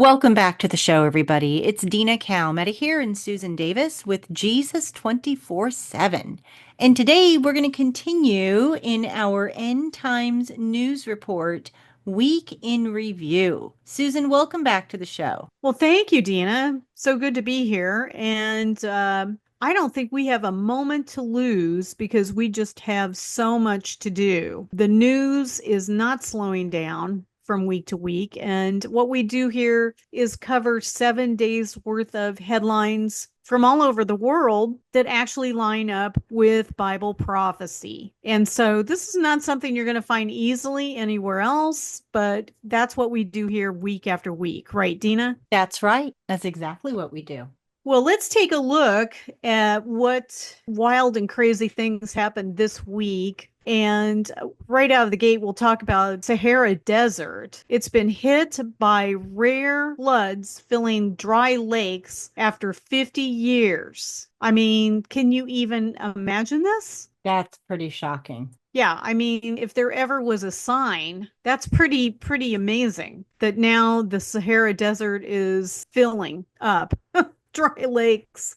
Welcome back to the show, everybody. It's Dina Kalmeta here and Susan Davis with Jesus 24/7. And today we're going to continue in our End Times News Report Week in Review. Susan, welcome back to the show. Well, thank you, Dina. So good to be here. And I don't think we have a moment to lose because we just have so much to do. The news is not slowing down from week to week. And what we do here is cover 7 days worth of headlines from all over the world that actually line up with Bible prophecy. And so this is not something you're going to find easily anywhere else, but that's what we do here week after week, right, Dina? That's right. That's exactly what we do. Well, let's take a look at what wild and crazy things happened this week. And right out of the gate, we'll talk about Sahara Desert. It's been hit by rare floods filling dry lakes after 50 years. I mean, can you even imagine this? That's pretty shocking. Yeah, I mean, if there ever was a sign, that's pretty amazing that now the Sahara Desert is filling up dry lakes.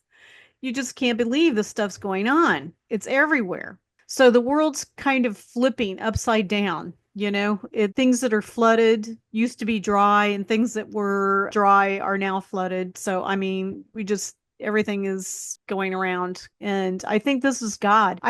You just can't believe the stuff's going on. It's everywhere. So the world's kind of flipping upside down. Things that are flooded used to be dry, and things that were dry are now flooded. So, I mean, everything is going around. And I think this is God.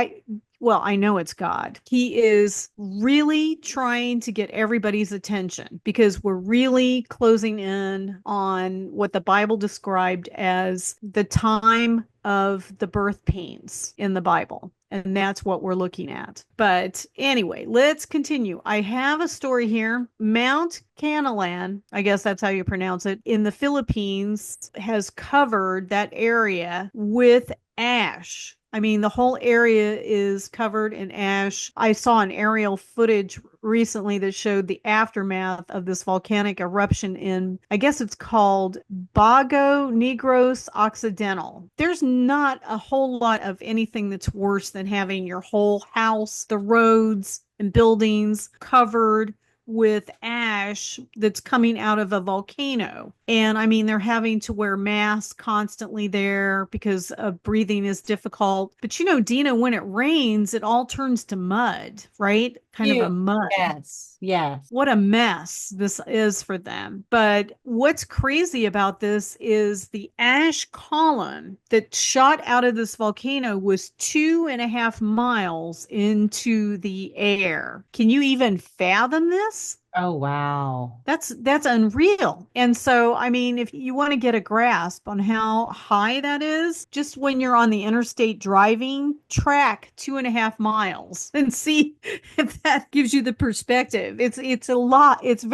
Well, I know it's God. He is really trying to get everybody's attention because we're really closing in on what the Bible described as the time of the birth pains in the Bible. And that's what we're looking at. But anyway, let's continue. I have a story here. Mount Canalan, I guess that's how you pronounce it, in the Philippines has covered that area with ash. I mean, the whole area is covered in ash. I saw an aerial footage recently that showed the aftermath of this volcanic eruption in, I guess it's called Bago Negros Occidental. There's not a whole lot of anything that's worse than having your whole house, the roads and buildings covered with ash that's coming out of a volcano. And I mean, they're having to wear masks constantly there because breathing is difficult. But Dina, when it rains, it all turns to mud, right? Kind of a You. mud. Yes, yes. What a mess this is for them. But what's crazy about this is the ash column that shot out of this volcano was 2.5 miles into the air. Can you even fathom this? Oh, wow. That's unreal. And so, I mean, if you want to get a grasp on how high that is, just when you're on the interstate driving, track 2.5 miles and see if that gives you the perspective. It's a lot. It's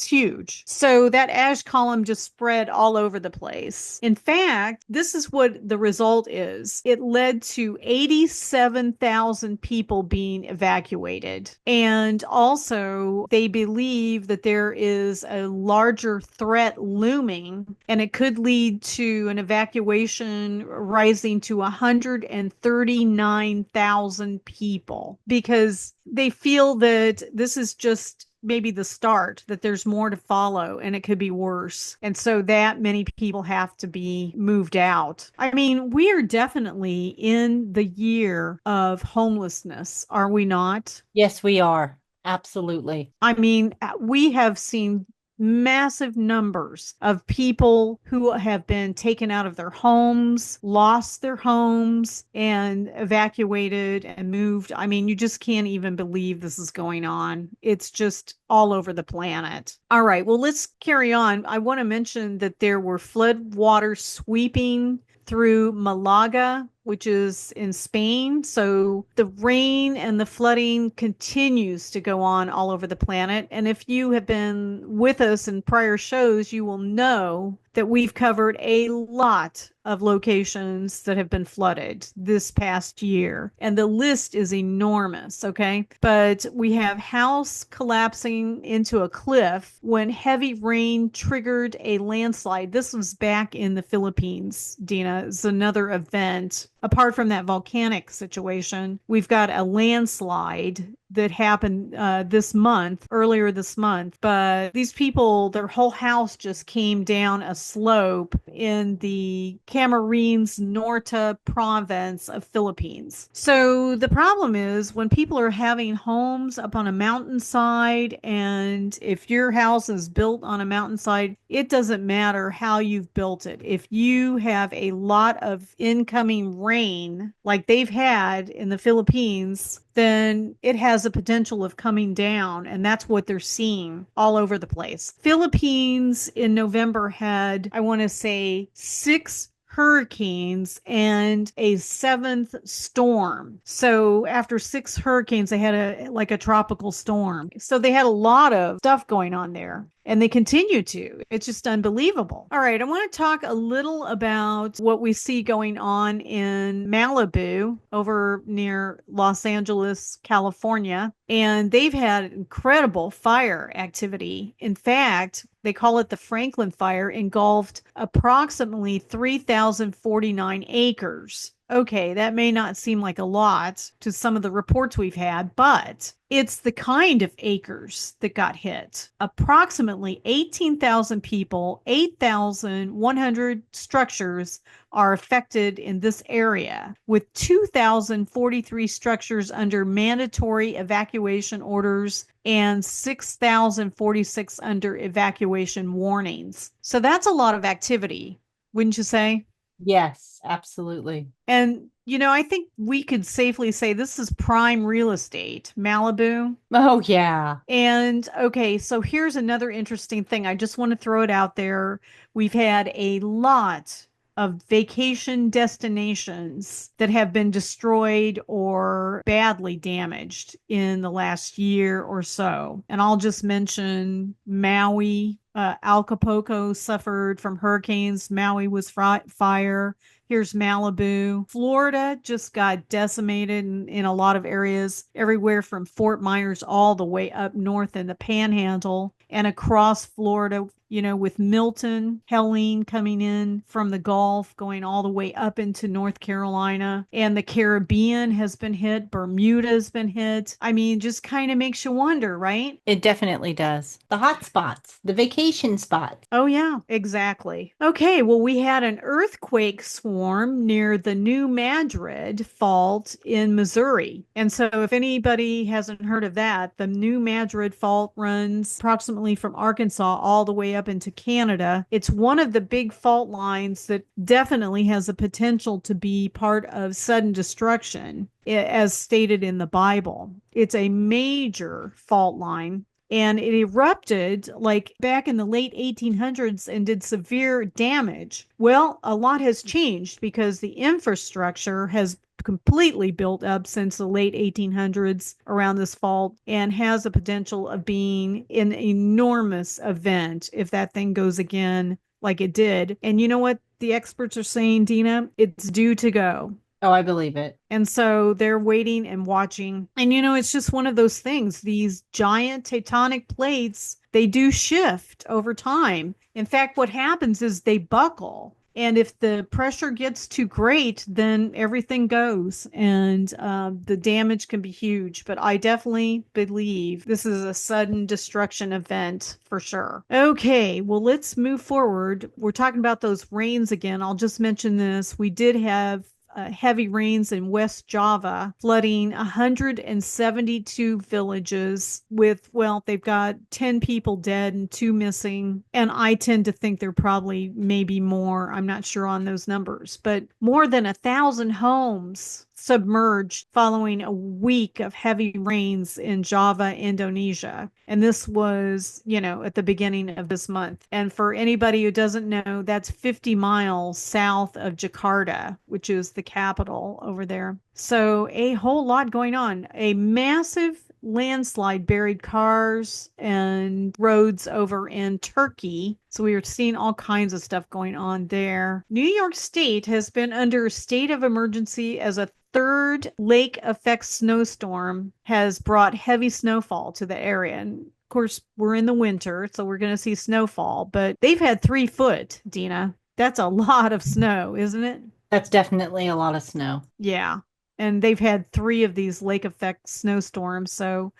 huge. So that ash column just spread all over the place. In fact, this is what the result is. It led to 87,000 people being evacuated. And also, they believe that there is a larger threat looming, and it could lead to an evacuation rising to 139,000 people because they feel that this is just maybe the start, that there's more to follow and it could be worse. And so that many people have to be moved out. I mean, we are definitely in the year of homelessness, are we not? Yes, we are. Absolutely. I mean, we have seen massive numbers of people who have been taken out of their homes, lost their homes, and evacuated and moved. I mean, you just can't even believe this is going on. It's just all over the planet. All right, well, let's carry on. I want to mention that there were flood waters sweeping through Malaga, which is in Spain. So the rain and the flooding continues to go on all over the planet. And if you have been with us in prior shows, you will know that we've covered a lot of locations that have been flooded this past year. And the list is enormous, okay? But we have house collapsing into a cliff when heavy rain triggered a landslide. This was back in the Philippines, Dina. It's another event. Apart from that volcanic situation, we've got a landslide that happened this month, earlier this month. But these people, their whole house just came down a slope in the Camarines Norte province of Philippines. So the problem is when people are having homes up on a mountainside, and if your house is built on a mountainside, it doesn't matter how you've built it. If you have a lot of incoming rain like they've had in the Philippines, then it has a potential of coming down. And that's what they're seeing all over the place. Philippines in November had, I want to say, six hurricanes and a seventh storm. So after six hurricanes, they had a tropical storm. So they had a lot of stuff going on there. And they continue to. It's just unbelievable. All right, I want to talk a little about what we see going on in Malibu over near Los Angeles, California. And they've had incredible fire activity. In fact, they call it the Franklin Fire, engulfed approximately 3,049 acres. Okay, that may not seem like a lot to some of the reports we've had, but it's the kind of acres that got hit. Approximately 18,000 people, 8,100 structures are affected in this area, with 2,043 structures under mandatory evacuation orders and 6,046 under evacuation warnings. So that's a lot of activity, wouldn't you say? Yes, absolutely. And, I think we could safely say this is prime real estate, Malibu. Oh, yeah. And okay, so here's another interesting thing. I just want to throw it out there. We've had a lot of vacation destinations that have been destroyed or badly damaged in the last year or so. And I'll just mention Maui. Acapulco suffered from hurricanes. Maui was fire. Here's Malibu. Florida just got decimated in a lot of areas, everywhere from Fort Myers all the way up north in the Panhandle and across Florida, with Milton, Helene coming in from the Gulf, going all the way up into North Carolina. And the Caribbean has been hit. Bermuda has been hit. I mean, just kind of makes you wonder, right? It definitely does. The hot spots, the vacation spots. Oh, yeah, exactly. Okay, well, we had an earthquake swarm near the New Madrid Fault in Missouri. And so, if anybody hasn't heard of that, the New Madrid Fault runs approximately from Arkansas all the way up into Canada. It's one of the big fault lines that definitely has the potential to be part of sudden destruction, as stated in the Bible. It's a major fault line, and it erupted like back in the late 1800s and did severe damage. Well, a lot has changed because the infrastructure has completely built up since the late 1800s around this fault and has the potential of being an enormous event if that thing goes again like it did. And you know what the experts are saying, Dina? It's due to go. Oh, I believe it. And so they're waiting and watching. And it's just one of those things. These giant tectonic plates, they do shift over time. In fact, what happens is they buckle. And if the pressure gets too great, then everything goes, and the damage can be huge. But I definitely believe this is a sudden destruction event for sure. Okay, well, let's move forward. We're talking about those rains again. I'll just mention this. We did have heavy rains in West Java, flooding 172 villages with, well, they've got 10 people dead and two missing. And I tend to think there probably maybe more. I'm not sure on those numbers, but more than 1,000 homes submerged following a week of heavy rains in Java, Indonesia. And this was, at the beginning of this month. And for anybody who doesn't know, that's 50 miles south of Jakarta, which is the capital over there. So a whole lot going on. A massive landslide buried cars and roads over in Turkey. So we are seeing all kinds of stuff going on there. New York State has been under a state of emergency as a third lake effect snowstorm has brought heavy snowfall to the area. And of course, we're in the winter, so we're going to see snowfall, but they've had 3 foot, Dina. That's a lot of snow, isn't it? That's definitely a lot of snow. Yeah. And they've had three of these lake effect snowstorms. So,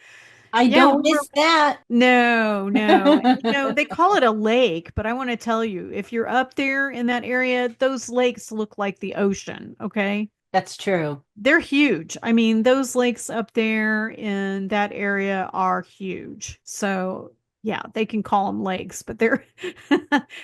I yeah, don't miss that. no, no. And, they call it a lake, but I want to tell you, if you're up there in that area, those lakes look like the ocean, okay? That's true. They're huge. I mean, those lakes up there in that area are huge. So, yeah, they can call them lakes, but there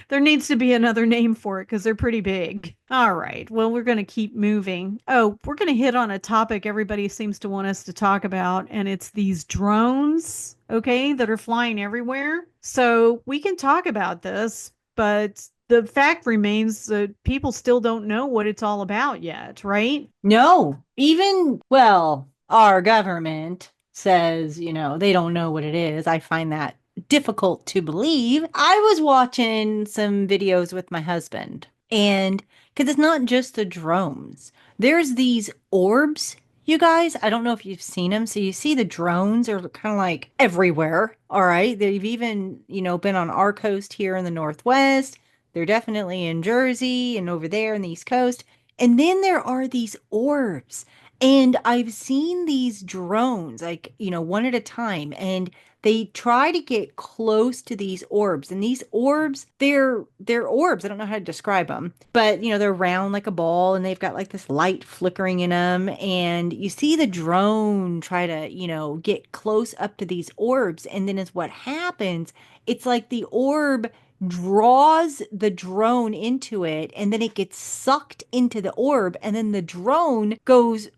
there needs to be another name for it because they're pretty big. All right. Well, we're going to keep moving. Oh, we're going to hit on a topic everybody seems to want us to talk about, and it's these drones, okay, that are flying everywhere. So, we can talk about this, but the fact remains that people still don't know what it's all about yet, right? No, even, well, our government says, they don't know what it is. I find that difficult to believe. I was watching some videos with my husband, and because it's not just the drones, there's these orbs, you guys. I don't know if you've seen them. So you see the drones are kind of like everywhere. All right. They've even, been on our coast here in the Northwest. They're definitely in Jersey and over there in the East Coast. And then there are these orbs. And I've seen these drones, like, one at a time, and they try to get close to these orbs. And these orbs, they're orbs. I don't know how to describe them, but they're round like a ball and they've got like this light flickering in them. And you see the drone try to, get close up to these orbs. And then is what happens. It's like the orb draws the drone into it and then it gets sucked into the orb and then the drone goes,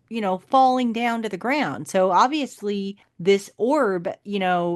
falling down to the ground. So obviously this orb,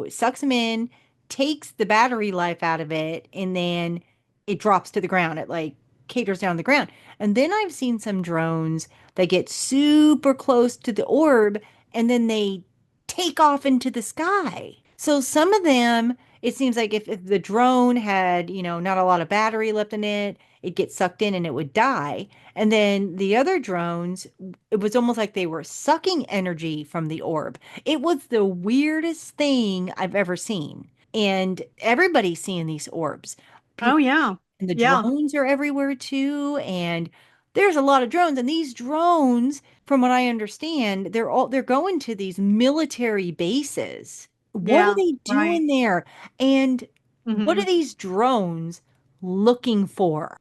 sucks him in, takes the battery life out of it, and then it drops to the ground. It like caters down the ground. And then I've seen some drones that get super close to the orb and then they take off into the sky. So some of them it seems like if the drone had, not a lot of battery left in it, it'd get sucked in and it would die. And then the other drones, it was almost like they were sucking energy from the orb. It was the weirdest thing I've ever seen. And everybody's seeing these orbs. Oh, People yeah. and the Yeah. drones are everywhere too. And there's a lot of drones. And these drones, from what I understand, they're going to these military bases. What are Yeah. they Right. doing there? And what are Hmm. these drones looking for?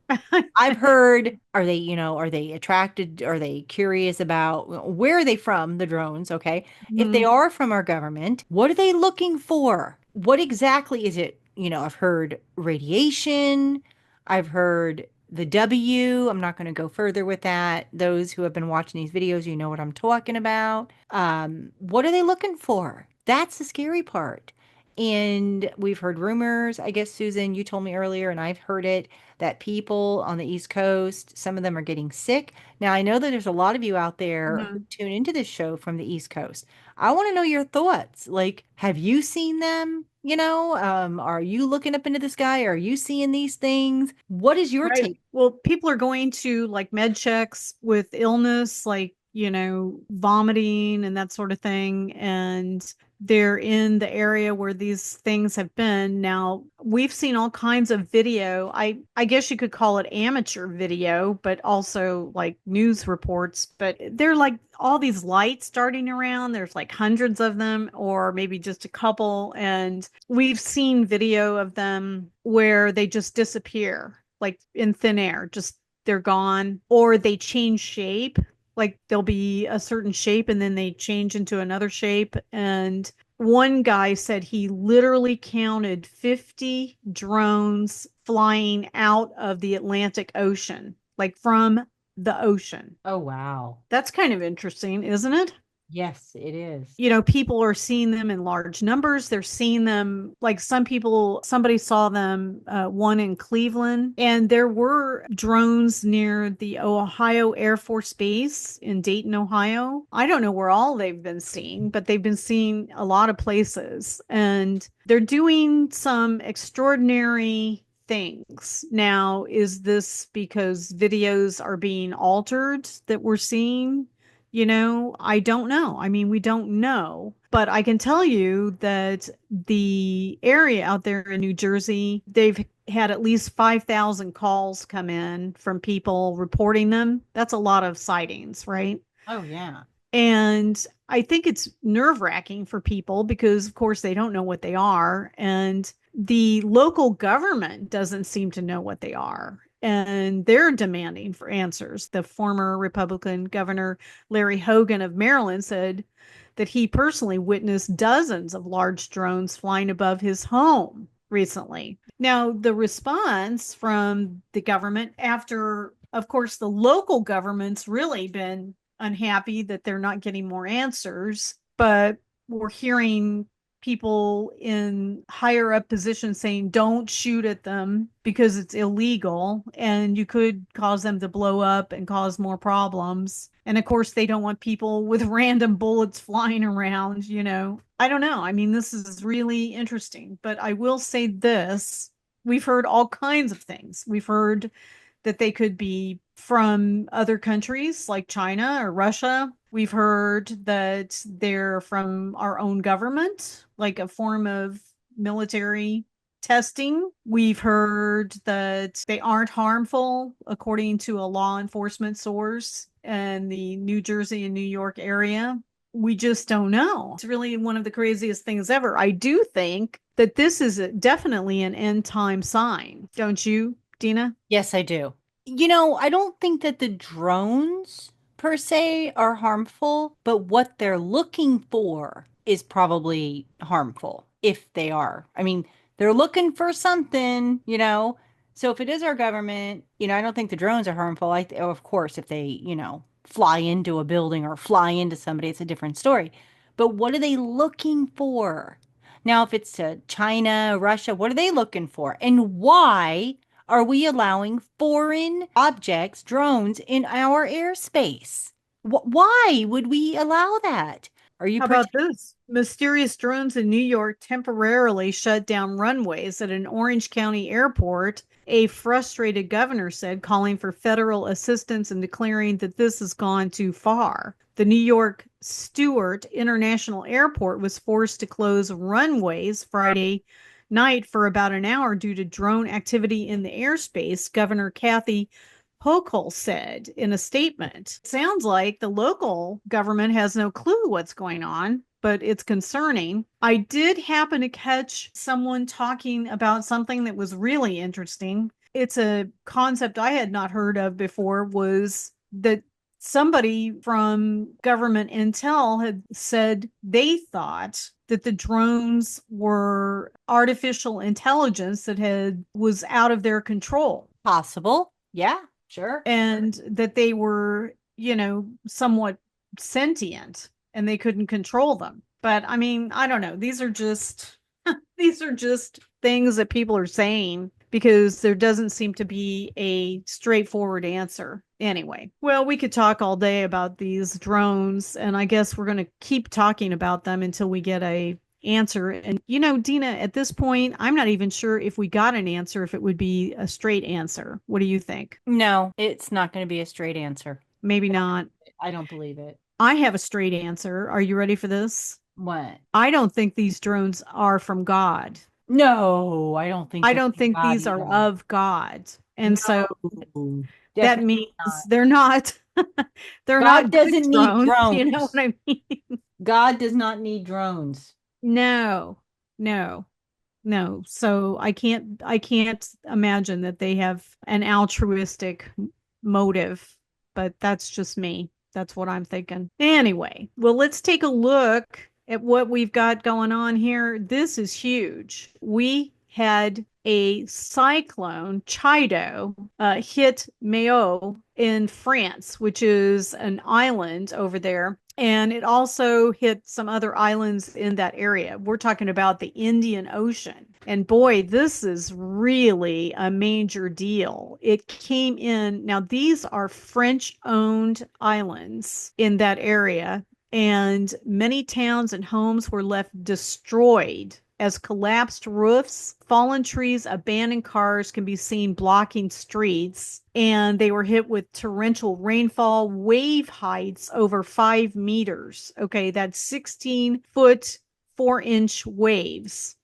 I've heard, are they attracted? Are they curious about where are they from, the drones? Okay. If they Mhm. are from our government, what are they looking for? What exactly is it? I've heard radiation. I've heard the W. I'm not going to go further with that. Those who have been watching these videos, you know what I'm talking about. What are they looking for? That's the scary part. And we've heard rumors. I guess, Susan, you told me earlier, and I've heard it that people on the East Coast, some of them are getting sick. Now, I know that there's a lot of you out there who Mhm. tune into this show from the East Coast. I want to know your thoughts. Like, have you seen them? Are you looking up into the sky? Are you seeing these things? What is your Right. take? Well, people are going to like med checks with illness, like, vomiting and that sort of thing. And they're in the area where these things have been. Now, we've seen all kinds of video. I guess you could call it amateur video, but also like news reports. But they're like all these lights darting around. There's like hundreds of them, or maybe just a couple. And we've seen video of them where they just disappear, like in thin air, just they're gone, or they change shape. Like there'll be a certain shape and then they change into another shape. And one guy said he literally counted 50 drones flying out of the Atlantic Ocean, like from the ocean. Oh, wow. That's kind of interesting, isn't it? Yes, it is. People are seeing them in large numbers. They're seeing them, like some people, somebody saw them, one in Cleveland, and there were drones near the Ohio Air Force Base in Dayton, Ohio. I don't know where all they've been seen, but they've been seen a lot of places, and they're doing some extraordinary things. Now, is this because videos are being altered that we're seeing? I don't know. I mean, we don't know, but I can tell you that the area out there in New Jersey, they've had at least 5,000 calls come in from people reporting them. That's a lot of sightings, right? Oh, yeah. And I think it's nerve wracking for people because, of course, they don't know what they are. And the local government doesn't seem to know what they are. And they're demanding for answers. The former Republican governor, Larry Hogan of Maryland, said that he personally witnessed dozens of large drones flying above his home recently. Now, the response from the government, after, of course, the local government's really been unhappy that they're not getting more answers, but we're hearing people in higher up positions saying don't shoot at them because it's illegal and you could cause them to blow up and cause more problems. And of course, they don't want people with random bullets flying around, you know. I don't know. I mean, this is really interesting, but I will say this. We've heard all kinds of things. We've heard that they could be from other countries like China or Russia. We've heard that they're from our own government, like a form of military testing. We've heard that they aren't harmful, according to a law enforcement source in the New Jersey and New York area. We just don't know. It's really one of the craziest things ever. I do think that this is definitely an end time sign, don't you, Dina? Yes, I do. I don't think that the drones per se are harmful, but what they're looking for is probably harmful if they are. I mean, they're looking for something. So if it is our government, I don't think the drones are harmful. Of course, if they fly into a building or fly into somebody, it's a different story. But what are they looking for? Now, if it's China, Russia, what are they looking for? And why are we allowing foreign objects, drones, in our airspace? Why would we allow that? Are you How about protecting? this? Mysterious drones in New York temporarily shut down runways at an Orange County airport. A frustrated governor said, calling for federal assistance and declaring that this has gone too far. The New York Stewart International Airport was forced to close runways Friday night for about an hour due to drone activity in the airspace, Governor Kathy Hochul said in a statement. It sounds like the local government has no clue what's going on, but it's concerning. I did happen to catch someone talking about something that was really interesting. It's a concept I had not heard of before, was that somebody from government intel had said they thought that the drones were artificial intelligence that had was out of their control Possible? Yeah, sure. and that they were, somewhat sentient and they couldn't control them. But I mean, I don't know. These are just these are just things that people are saying because there doesn't seem to be a straightforward answer. Anyway, well, we could talk all day about these drones, and I guess we're going to keep talking about them until we get a answer. And Dina, at this point, I'm not even sure if we got an answer, if it would be a straight answer. What do you think? No, it's not going to be a straight answer. Maybe not. I don't believe it. I have a straight answer. Are you ready for this? What? I don't think these drones are from God. No, I don't think I they're don't from think God these are either. of God. And so No, that definitely means not. they're not they're God not good doesn't need drones, you know drones. what I mean? God does not need drones. No. No. No. So I can't imagine that they have an altruistic motive, but that's just me. That's what I'm thinking. Anyway, well, let's take a look at what we've got going on here. This is huge. We had a cyclone, Chido, hit Mayo in France, which is an island over there. And it also hit some other islands in that area. We're talking about the Indian Ocean. And boy, this is really a major deal. It came in. Now, these are French owned islands in that area, and many towns and homes were left destroyed as collapsed roofs, fallen trees, abandoned cars can be seen blocking streets. And they were hit with torrential rainfall, wave heights over 5 meters. Okay, that's 16-foot, 4-inch waves.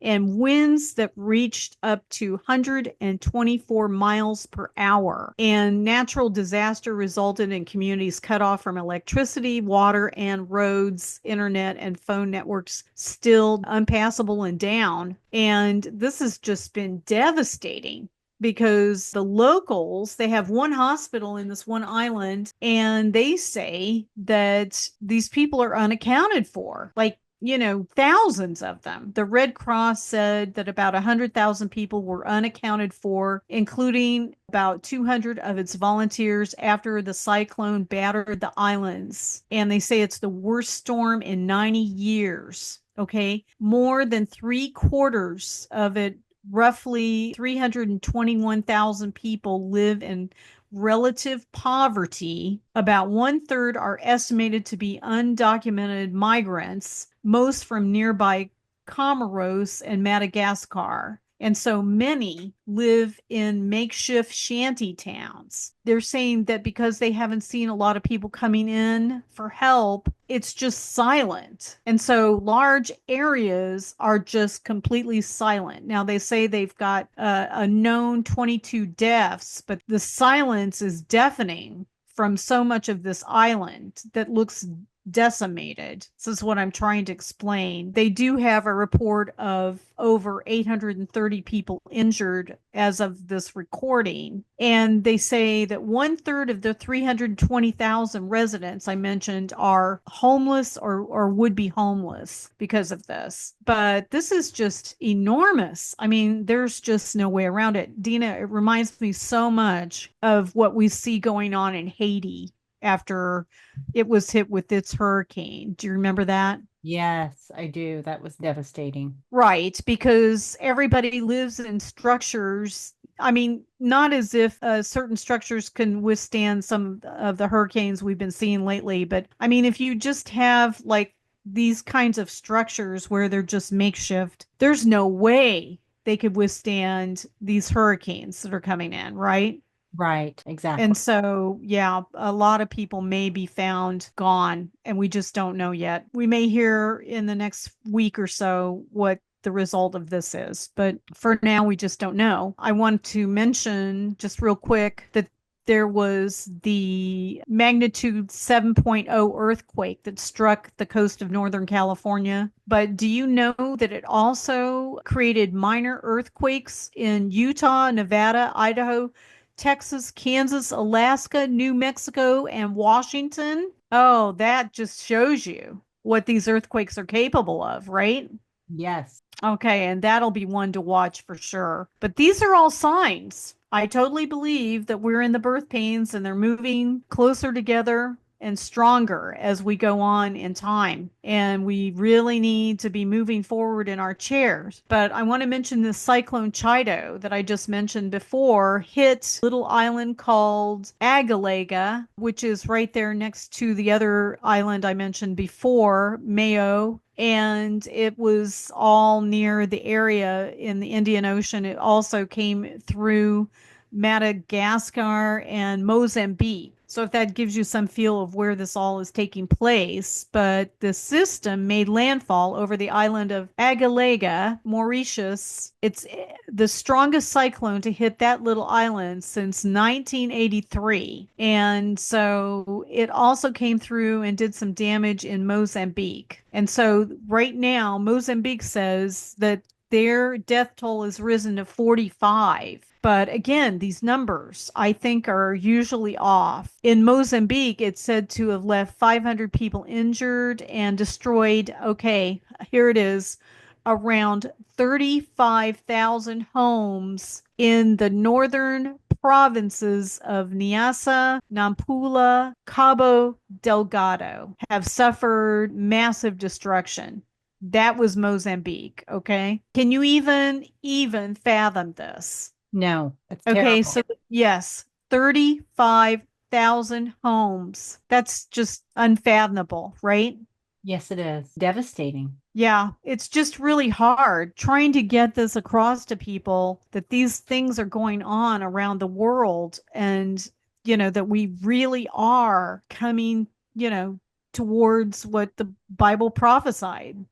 and winds that reached up to 124 miles per hour. And natural disaster resulted in communities cut off from electricity, water, and roads, internet, and phone networks still unpassable and down. And this has just been devastating because the locals, they have one hospital in this one island, and they say that these people are unaccounted for. Like, thousands of them. The Red Cross said that about 100,000 people were unaccounted for, including about 200 of its volunteers after the cyclone battered the islands. And they say it's the worst storm in 90 years. Okay. More than three quarters of it, roughly 321,000 people, live in relative poverty. About one third are estimated to be undocumented migrants, most from nearby Comoros and Madagascar. And so many live in makeshift shanty towns. They're saying that because they haven't seen a lot of people coming in for help, it's just silent. And so large areas are just completely silent. Now, they say they've got a known 22 deaths, but the silence is deafening from so much of this island that looks decimated. This is what I'm trying to explain. They do have a report of over 830 people injured as of this recording. And they say that one third of the 320,000 residents I mentioned are homeless or would be homeless because of this. But this is just enormous. I mean, there's just no way around it. Dina, it reminds me so much of what we see going on in Haiti after it was hit with its hurricane. Do you remember that? Yes, I do. That was devastating. Right, because everybody lives in structures. I mean, not as if certain structures can withstand some of the hurricanes we've been seeing lately, but I mean, if you just have like these kinds of structures where they're just makeshift, there's no way they could withstand these hurricanes that are coming in, right? Right, exactly. And so, yeah, a lot of people may be found gone, and we just don't know yet. We may hear in the next week or so what the result of this is, but for now, we just don't know. I want to mention just real quick that there was the magnitude 7.0 earthquake that struck the coast of Northern California. But do you know that it also created minor earthquakes in Utah, Nevada, Idaho, Texas, Kansas, Alaska, New Mexico, and Washington? Oh, that just shows you what these earthquakes are capable of, right? Yes. Okay, and that'll be one to watch for sure. But these are all signs. I totally believe that we're in the birth pains and they're moving closer together and stronger as we go on in time. And we really need to be moving forward in our chairs. But I want to mention this cyclone Chido that I just mentioned before hit a little island called Agalega, which is right there next to the other island I mentioned before, Mayo. And it was all near the area in the Indian Ocean. It also came through Madagascar and Mozambique. So if that gives you some feel of where this all is taking place, but the system made landfall over the island of Agalega, Mauritius. It's the strongest cyclone to hit that little island since 1983. And so it also came through and did some damage in Mozambique. And so right now, Mozambique says that their death toll has risen to 45. But again, these numbers I think are usually off. In Mozambique, it's said to have left 500 people injured and destroyed, okay, here it is, around 35,000 homes in the northern provinces of Niassa, Nampula, Cabo Delgado have suffered massive destruction. That was Mozambique, okay? Can you even fathom this? No, it's Okay, terrible. so yes, 35,000 homes. That's just unfathomable, right? Yes, it is. Devastating. Yeah, it's just really hard trying to get this across to people that these things are going on around the world and, that we really are coming, towards what the Bible prophesied.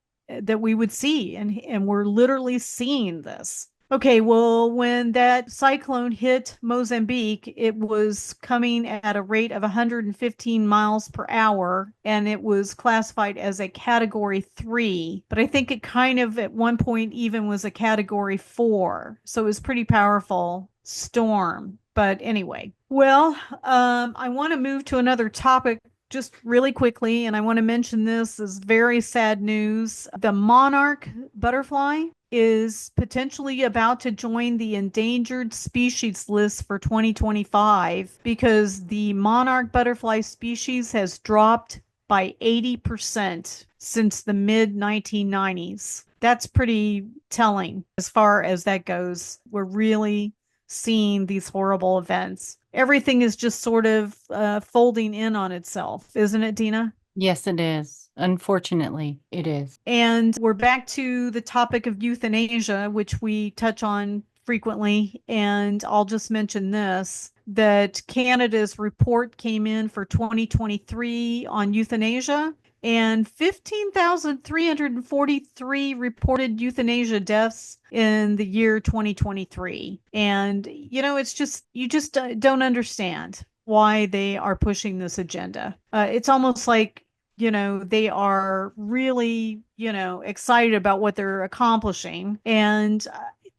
that we would see. And we're literally seeing this. Okay, well, when that cyclone hit Mozambique, it was coming at a rate of 115 miles per hour, and it was classified as a category 3. But I think it kind of at one point even was a category 4. So it was pretty powerful storm. But anyway, well, I want to move to another topic just really quickly, and I want to mention this is very sad news. The monarch butterfly is potentially about to join the endangered species list for 2025 because the monarch butterfly species has dropped by 80% since the mid 1990s. That's pretty telling as far as that goes. We're really seeing these horrible events. Everything is just sort of folding in on itself, isn't it, Dina? Yes, it is. Unfortunately, it is. And we're back to the topic of euthanasia, which we touch on frequently. And I'll just mention this that Canada's report came in for 2023 on euthanasia, and 15,343 reported euthanasia deaths in the year 2023. And, it's just, you just don't understand why they are pushing this agenda. It's almost like they are really, excited about what they're accomplishing. And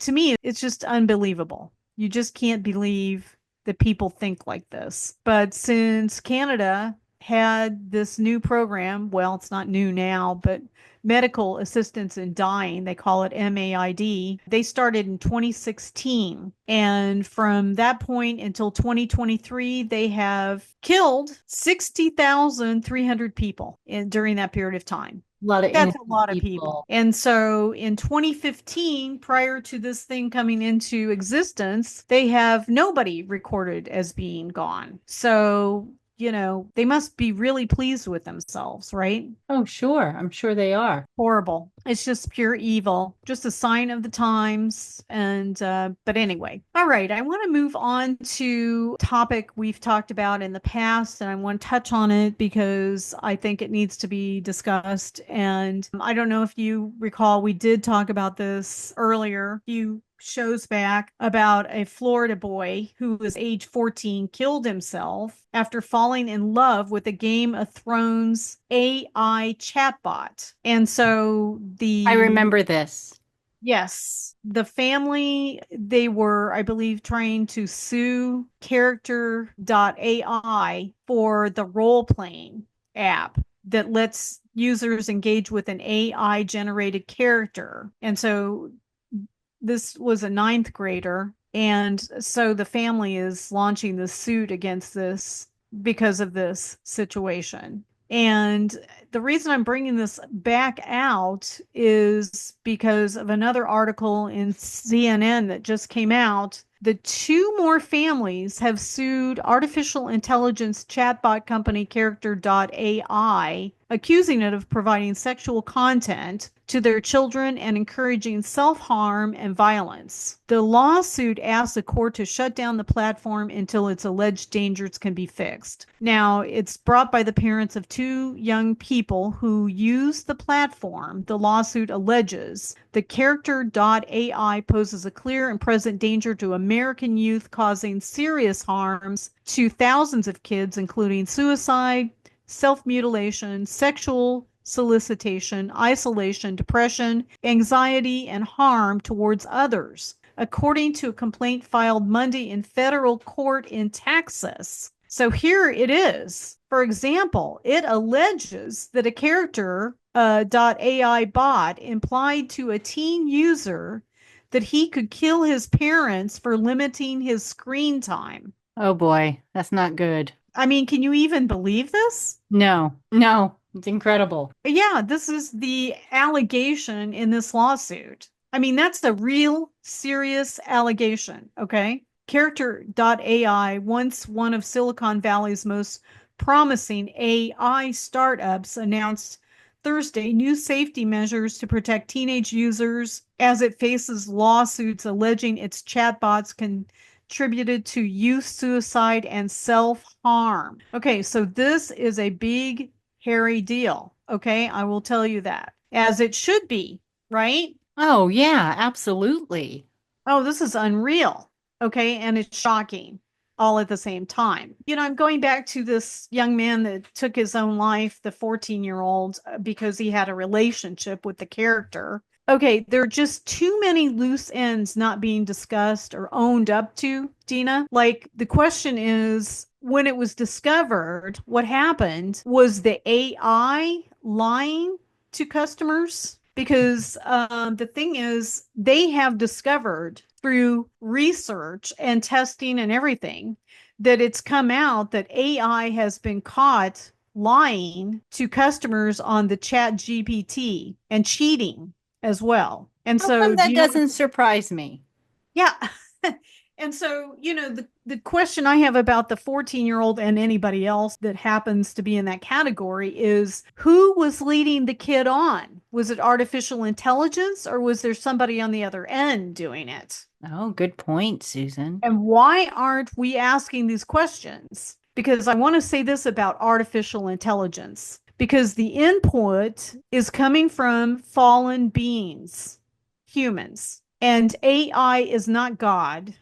to me, it's just unbelievable. You just can't believe that people think like this. But since Canada had this new program, well, it's not new now, but medical assistance in dying, they call it MAID. They started in 2016. And from that point until 2023, they have killed 60,300 people during that period of time. A lot of That's a innocent lot of people. people. And so in 2015, prior to this thing coming into existence, they have nobody recorded as being gone. So, they must be really pleased with themselves, right? Oh, sure. I'm sure they are. Horrible. It's just pure evil, just a sign of the times. And, but anyway, all right. I want to move on to a topic we've talked about in the past, and I want to touch on it because I think it needs to be discussed. And I don't know if you recall, we did talk about this earlier. You shows back about a Florida boy who was age 14 killed himself after falling in love with a Game of Thrones AI chatbot. And so I remember this. yes, the family, they were, I believe, trying to sue character.ai for the role playing app that lets users engage with an AI generated character. And so this was a ninth grader. And so the family is launching the suit against this because of this situation. And the reason I'm bringing this back out is because of another article in CNN that just came out. The two more families have sued artificial intelligence chatbot company Character.ai, accusing it of providing sexual content to their children and encouraging self-harm and violence. The lawsuit asks the court to shut down the platform until its alleged dangers can be fixed. Now, it's brought by the parents of two young people who used the platform. The lawsuit alleges the Character.ai poses a clear and present danger to American youth, causing serious harms to thousands of kids, including suicide, self-mutilation, sexual solicitation, isolation, depression, anxiety, and harm towards others, according to a complaint filed Monday in federal court in Texas. So here it is. For example, it alleges that a character.ai bot implied to a teen user that he could kill his parents for limiting his screen time. Oh boy, that's not good. I mean, can you even believe this? No, no, it's incredible. Yeah, this is the allegation in this lawsuit. I mean, that's a real serious allegation, okay? Character.ai, once one of Silicon Valley's most promising AI startups, announced Thursday new safety measures to protect teenage users as it faces lawsuits alleging its chatbots contributed to youth suicide and self-harm. Okay, so this is a big, hairy deal. Okay, I will tell you that. as it should be, right? Oh, yeah, absolutely. Oh, this is unreal. Okay. And it's shocking all at the same time. I'm going back to this young man that took his own life, the 14-year-old, because he had a relationship with the character. Okay. There are just too many loose ends not being discussed or owned up to, Dina. Like the question is, when it was discovered, what happened? Was the AI lying to customers? Because the thing is, they have discovered through research and testing and everything that it's come out that AI has been caught lying to customers on the chat GPT and cheating as well. And How come so, do that you know? doesn't surprise me? Yeah. And so, the question I have about the 14-year-old and anybody else that happens to be in that category is who was leading the kid on? Was it artificial intelligence or was there somebody on the other end doing it? Oh, good point, Susan. And why aren't we asking these questions? Because I want to say this about artificial intelligence, because the input is coming from fallen beings, humans, and AI is not God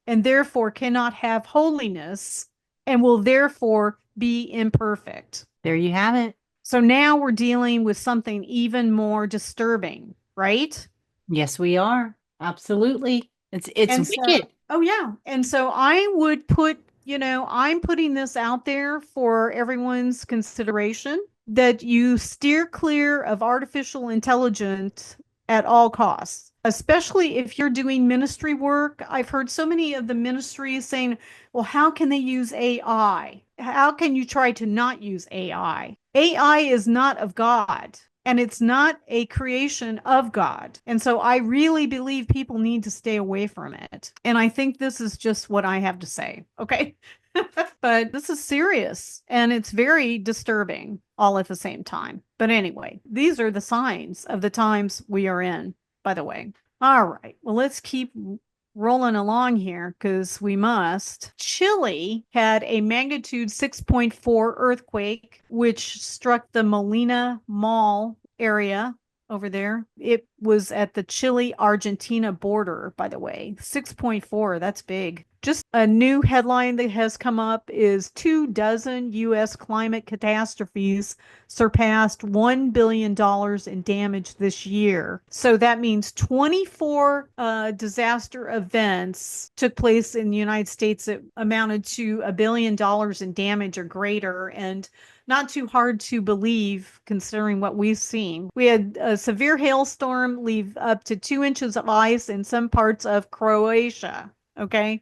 and therefore cannot have holiness and will therefore be imperfect. There you have it. So now we're dealing with something even more disturbing, right? Yes, we are. Absolutely. It's And so, wicked. oh yeah. And so I would put, I'm putting this out there for everyone's consideration that you steer clear of artificial intelligence at all costs, especially if you're doing ministry work. I've heard so many of the ministries saying, well, how can they use AI? How can you try to not use AI? AI is not of God and it's not a creation of God. And so I really believe people need to stay away from it. And I think this is just what I have to say. Okay. But this is serious and it's very disturbing all at the same time. But anyway, these are the signs of the times we are in, by the way. All right. Well, let's keep rolling along here because we must. Chile had a magnitude 6.4 earthquake, which struck the Molina Mall area over there. It was at the Chile Argentina border, by the way. 6.4, that's big. Just a new headline that has come up is 24 U.S. climate catastrophes surpassed $1 billion in damage this year. So that means 24 disaster events took place in the United States that amounted to $1 billion in damage or greater. And not too hard to believe considering what we've seen. We had a severe hailstorm leave up to 2 inches of ice in some parts of Croatia. Okay.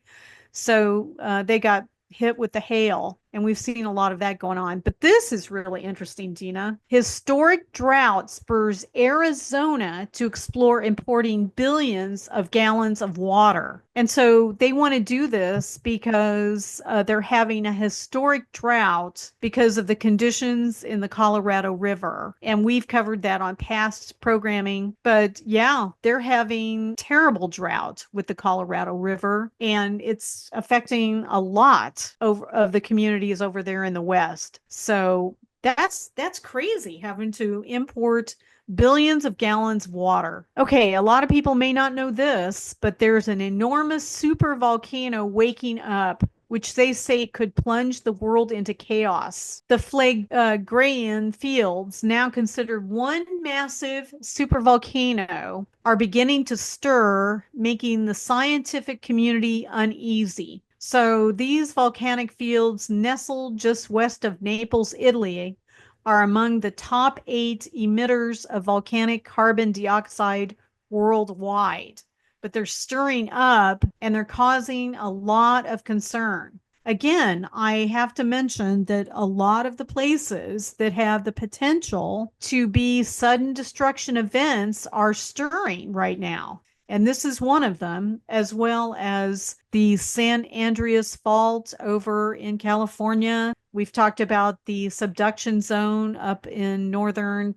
So they got hit with the hail, and we've seen a lot of that going on. But this is really interesting, Dina. Historic drought spurs Arizona to explore importing billions of gallons of water. And so they want to do this because they're having a historic drought because of the conditions in the Colorado River. And we've covered that on past programming. But yeah, they're having terrible drought with the Colorado River, and it's affecting a lot of the communities over there in the West. So that's crazy having to import billions of gallons of water. Okay, a lot of people may not know this, but there's an enormous super volcano waking up, which they say could plunge the world into chaos. The Phlegraean fields, now considered one massive supervolcano, are beginning to stir, making the scientific community uneasy. So these volcanic fields, nestled just west of Naples, Italy, are among the top 8 emitters of volcanic carbon dioxide worldwide. But they're stirring up and they're causing a lot of concern. Again, I have to mention that a lot of the places that have the potential to be sudden destruction events are stirring right now. And this is one of them, as well as the San Andreas Fault over in California. We've talked about the subduction zone up in northern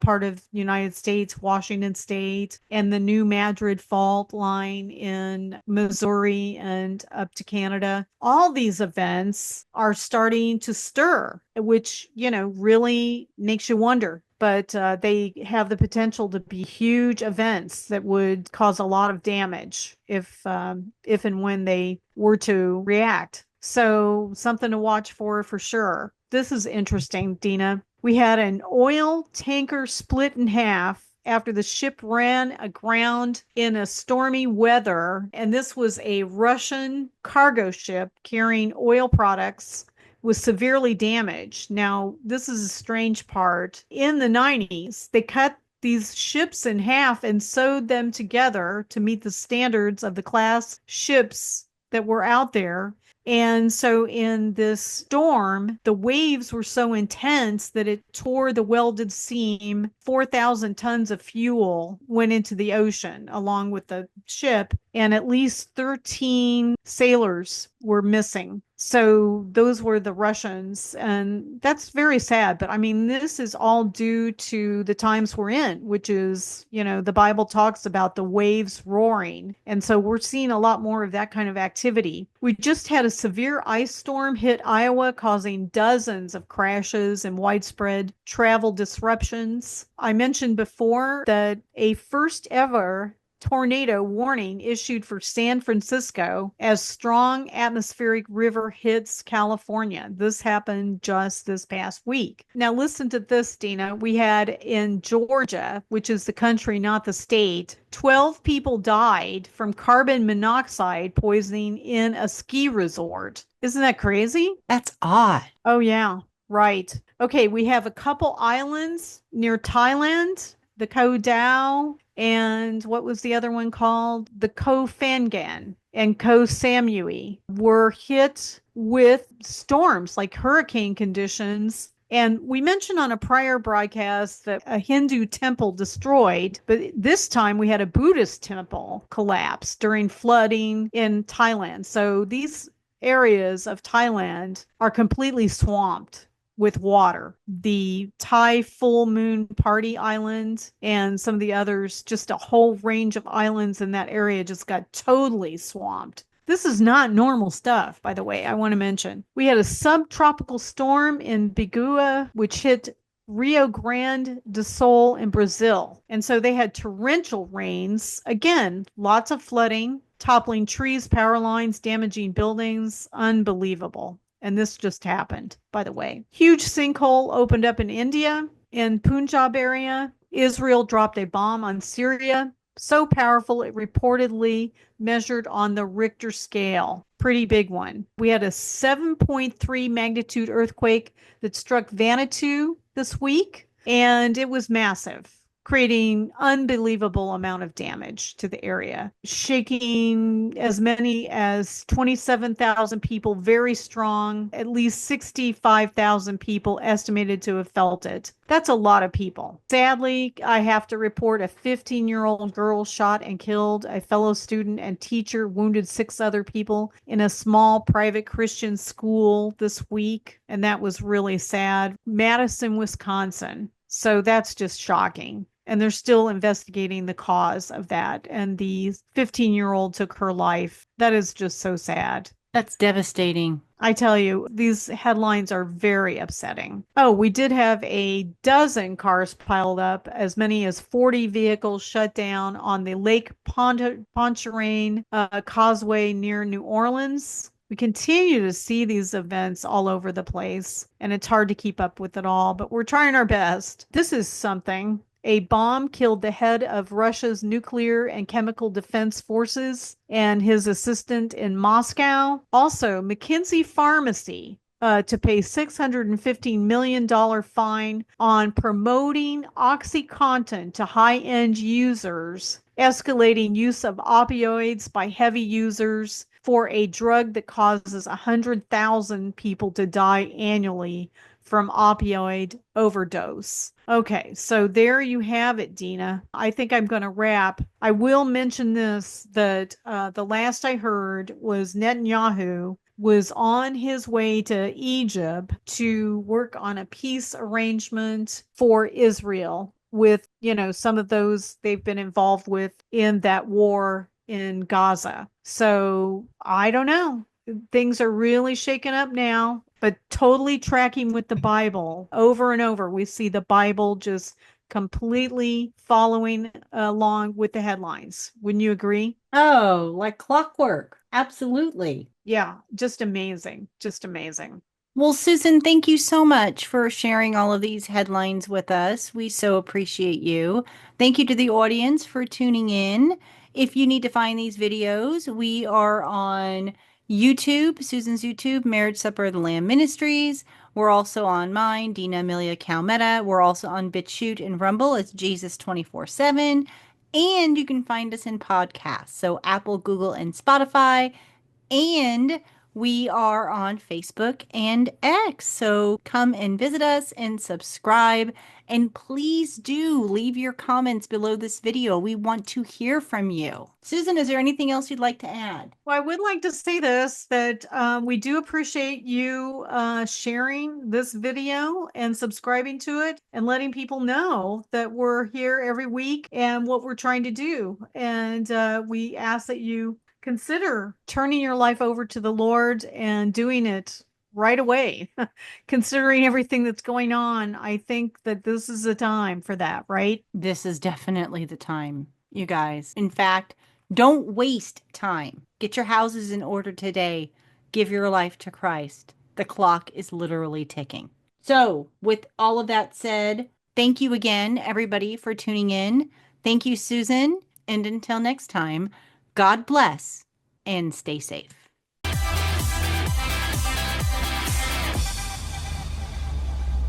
part of the United States, Washington State, and the New Madrid Fault line in Missouri and up to Canada. All these events are starting to stir, which, really makes you wonder. But they have the potential to be huge events that would cause a lot of damage if and when they were to react. So something to watch for sure. This is interesting, Dina. We had an oil tanker split in half after the ship ran aground in a stormy weather. And this was a Russian cargo ship carrying oil products, was severely damaged. Now, this is a strange part. In the 90s, they cut these ships in half and sewed them together to meet the standards of the class ships that were out there. And so in this storm, the waves were so intense that it tore the welded seam. 4,000 tons of fuel went into the ocean along with the ship, and at least 13 sailors were missing. So those were the Russians, and that's very sad. But I mean, this is all due to the times we're in, which is, the Bible talks about the waves roaring. And so we're seeing a lot more of that kind of activity. We just had a severe ice storm hit Iowa, causing dozens of crashes and widespread travel disruptions. I mentioned before that a first ever tornado warning issued for San Francisco as strong atmospheric river hits California. This happened just this past week. Now, listen to this, Dina. We had in Georgia, which is the country, not the state, 12 people died from carbon monoxide poisoning in a ski resort. Isn't that crazy? That's odd. Oh, yeah. Right. Okay, we have a couple islands near Thailand, the Koh Tao, and what was the other one called? The Koh Phangan and Koh Samui were hit with storms, like hurricane conditions. And we mentioned on a prior broadcast that a Hindu temple destroyed, but this time we had a Buddhist temple collapse during flooding in Thailand. So these areas of Thailand are completely swamped with water. The Thai full moon party island and some of the others, just a whole range of islands in that area just got totally swamped. This is not normal stuff, by the way, I want to mention. We had a subtropical storm in Bigua, which hit Rio Grande do Sul in Brazil. And so they had torrential rains. Again, lots of flooding, toppling trees, power lines, damaging buildings. Unbelievable. And this just happened, by the way. Huge sinkhole opened up in India, in Punjab area. Israel dropped a bomb on Syria. So powerful, it reportedly measured on the Richter scale. Pretty big one. We had a 7.3 magnitude earthquake that struck Vanuatu this week, and it was massive, creating unbelievable amount of damage to the area, shaking as many as 27,000 people, very strong, at least 65,000 people estimated to have felt it. That's a lot of people. Sadly, I have to report a 15-year-old girl shot and killed, a fellow student and teacher wounded 6 other people in a small private Christian school this week, and that was really sad. Madison, Wisconsin. So that's just shocking. And they're still investigating the cause of that. And the 15-year-old took her life. That is just so sad. That's devastating. I tell you, these headlines are very upsetting. Oh, we did have a dozen cars piled up, as many as 40 vehicles shut down on the Lake Pontchartrain causeway near New Orleans. We continue to see these events all over the place, and it's hard to keep up with it all, but we're trying our best. This is something. A bomb killed the head of Russia's nuclear and chemical defense forces and his assistant in Moscow. Also, McKinsey Pharmacy to pay $615 million fine on promoting OxyContin to high-end users, escalating use of opioids by heavy users for a drug that causes 100,000 people to die annually from opioid overdose. Okay, so there you have it, Dina. I think I'm going to wrap. I will mention this, that the last I heard was Netanyahu was on his way to Egypt to work on a peace arrangement for Israel with, some of those they've been involved with in that war in Gaza. So I don't know. Things are really shaken up now, but totally tracking with the Bible over and over. We see the Bible just completely following along with the headlines. Wouldn't you agree? Oh, like clockwork. Absolutely. Yeah, just amazing. Just amazing. Well, Susan, thank you so much for sharing all of these headlines with us. We so appreciate you. Thank you to the audience for tuning in. If you need to find these videos, we are on YouTube, Susan's YouTube, Marriage Supper of the Lamb Ministries. We're also on mine, Dina Amelia Kalmeta. We're also on BitChute and Rumble. It's Jesus 24/7. And you can find us in podcasts. So Apple, Google, and Spotify. And we are on Facebook and X. So come and visit us and subscribe. And please do leave your comments below this video. We want to hear from you. Susan, is there anything else you'd like to add? Well, I would like to say this that we do appreciate you sharing this video and subscribing to it and letting people know that we're here every week and what we're trying to do. And we ask that you consider turning your life over to the Lord and doing it right away. Considering everything that's going on, I think that this is the time for that, right? This is definitely the time, you guys. In fact, don't waste time. Get your houses in order today. Give your life to Christ. The clock is literally ticking. So, with all of that said, thank you again, everybody, for tuning in. Thank you, Susan. And until next time, God bless and stay safe.